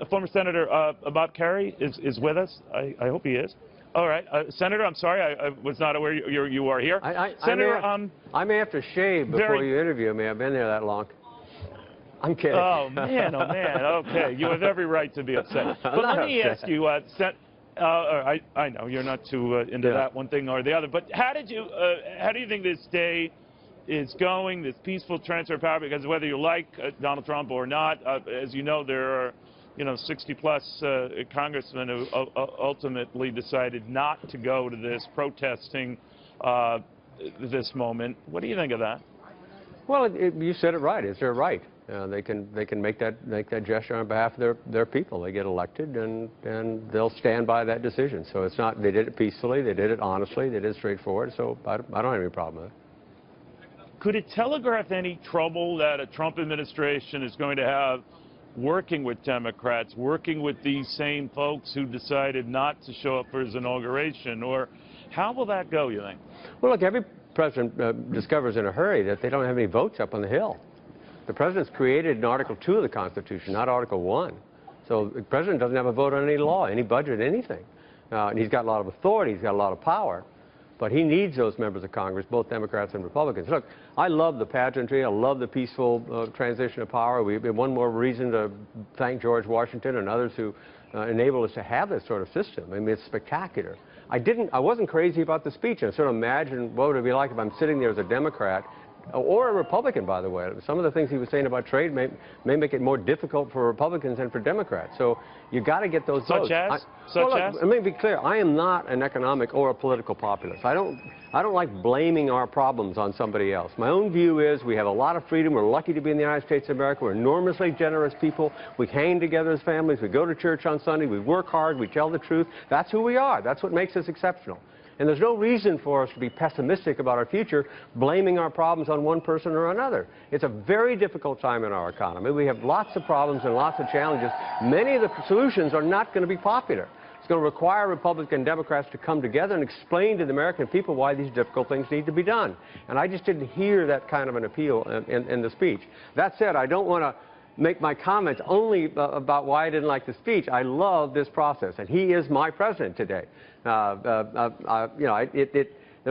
former Senator Bob Kerrey is with us. I hope he is. All right, Senator, I'm sorry, I was not aware you are here. Senator, I may have to shave before you interview me. I've been there that long. I'm kidding. Oh man, oh man. Okay, you have every right to be upset. But let me ask you, I know you're not too into that one thing or the other. But how do you think this day is going? This peaceful transfer of power, because whether you like Donald Trump or not, as you know, there are 60-plus congressmen who ultimately decided not to go to this, protesting this moment. What do you think of that? Well, you said it right. It's their right. They can make that gesture on behalf of their people. They get elected, and they'll stand by that decision. So it's not, they did it peacefully, they did it honestly, they did it straightforward. So I don't have any problem with it. Could it telegraph any trouble that a Trump administration is going to have working with Democrats, working with these same folks who decided not to show up for his inauguration? Or how will that go, you think? Well, look, every president discovers in a hurry that they don't have any votes up on the Hill. The president's created in Article 2 of the Constitution, not Article 1. So the president doesn't have a vote on any law, any budget, anything. And he's got a lot of authority, he's got a lot of power. But he needs those members of Congress, both Democrats and Republicans. Look, I love the pageantry. I love the peaceful transition of power. We have one more reason to thank George Washington and others who enabled us to have this sort of system. I mean, it's spectacular. I wasn't crazy about the speech. I sort of imagined what would it be like if I'm sitting there as a Democrat or a Republican, by the way. Some of the things he was saying about trade may make it more difficult for Republicans than for Democrats. So you got to get those votes. Let me be clear. I am not an economic or a political populist. I don't like blaming our problems on somebody else. My own view is we have a lot of freedom. We're lucky to be in the United States of America. We're enormously generous people. We hang together as families. We go to church on Sunday. We work hard. We tell the truth. That's who we are. That's what makes us exceptional. And there's no reason for us to be pessimistic about our future, blaming our problems on one person or another. It's a very difficult time in our economy. We have lots of problems and lots of challenges. Many of the solutions are not going to be popular. It's going to require Republicans and Democrats to come together and explain to the American people why these difficult things need to be done. And I just didn't hear that kind of an appeal in the speech. That said, I don't want to make my comments only about why I didn't like the speech. I love this process, and he is my president today. There's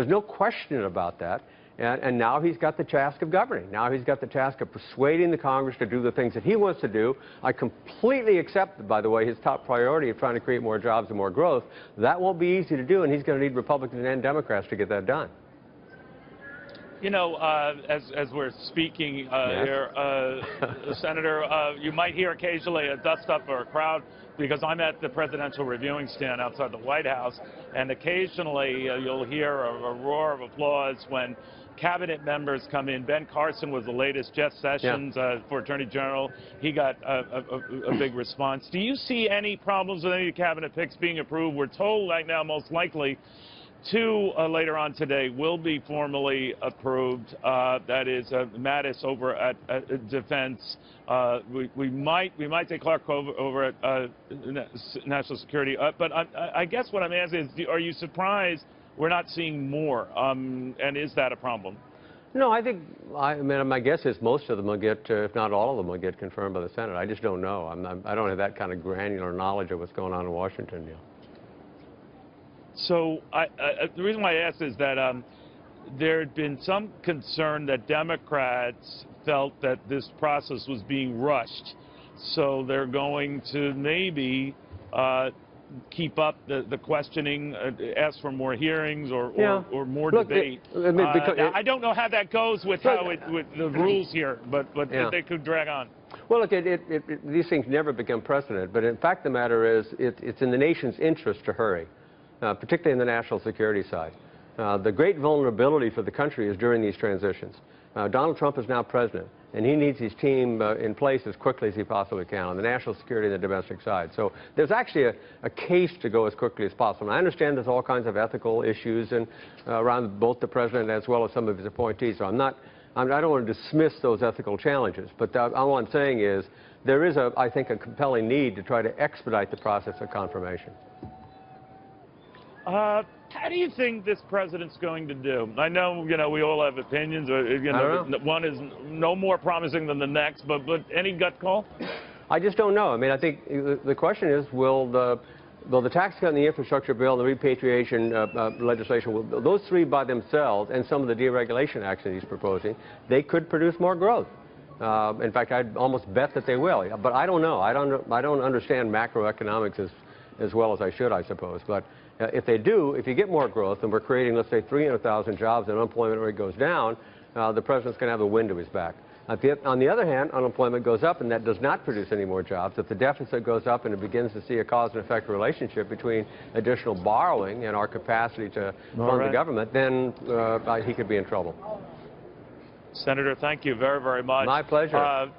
no question about that. And now he's got the task of governing. Now he's got the task of persuading the Congress to do the things that he wants to do. I completely accept, by the way, his top priority of trying to create more jobs and more growth. That won't be easy to do, and he's going to need Republicans and Democrats to get that done. You know, as we're speaking here, Senator, you might hear occasionally a dust-up or a crowd, because I'm at the presidential reviewing stand outside the White House, and occasionally you'll hear a roar of applause when cabinet members come in. Ben Carson was the latest. Jeff Sessions for Attorney General. He got a big response. Do you see any problems with any of the cabinet picks being approved? We're told right now most likely two later on today will be formally approved. That is Mattis over at Defense. We might take Clark over at National Security. But I guess what I'm asking is, are you surprised we're not seeing more? And is that a problem? No, I mean, my guess is most of them will get, if not all of them, will get confirmed by the Senate. I just don't know. I don't have that kind of granular knowledge of what's going on in Washington yet. So the reason why I asked is that there had been some concern that Democrats felt that this process was being rushed. So they're going to maybe keep up the questioning, ask for more hearings or more debate. I don't know how that goes with with the rules here, but they could drag on. Well, look, these things never become precedent. But in fact, the matter is, it's in the nation's interest to hurry. Particularly in the national security side. The great vulnerability for the country is during these transitions. Donald Trump is now president, and he needs his team in place as quickly as he possibly can on the national security and the domestic side. So there's actually a case to go as quickly as possible. And I understand there's all kinds of ethical issues around both the president as well as some of his appointees. So I don't want to dismiss those ethical challenges. But all I'm saying is there is, I think, a compelling need to try to expedite the process of confirmation. How do you think this president's going to do? I know, we all have opinions. One is no more promising than the next, but any gut call? I just don't know. I mean, I think the question is, will the tax cut and the infrastructure bill and the repatriation legislation, those three by themselves and some of the deregulation action he's proposing, they could produce more growth. In fact, I'd almost bet that they will. But I don't know. I don't understand macroeconomics as well as I should, I suppose. But if they do, if you get more growth and we're creating, let's say, 300,000 jobs and unemployment rate goes down, the president's going to have the wind to his back. On the other hand, unemployment goes up and that does not produce any more jobs. If the deficit goes up and it begins to see a cause and effect relationship between additional borrowing and our capacity to fund the government, then he could be in trouble. Senator, thank you very, very much. My pleasure.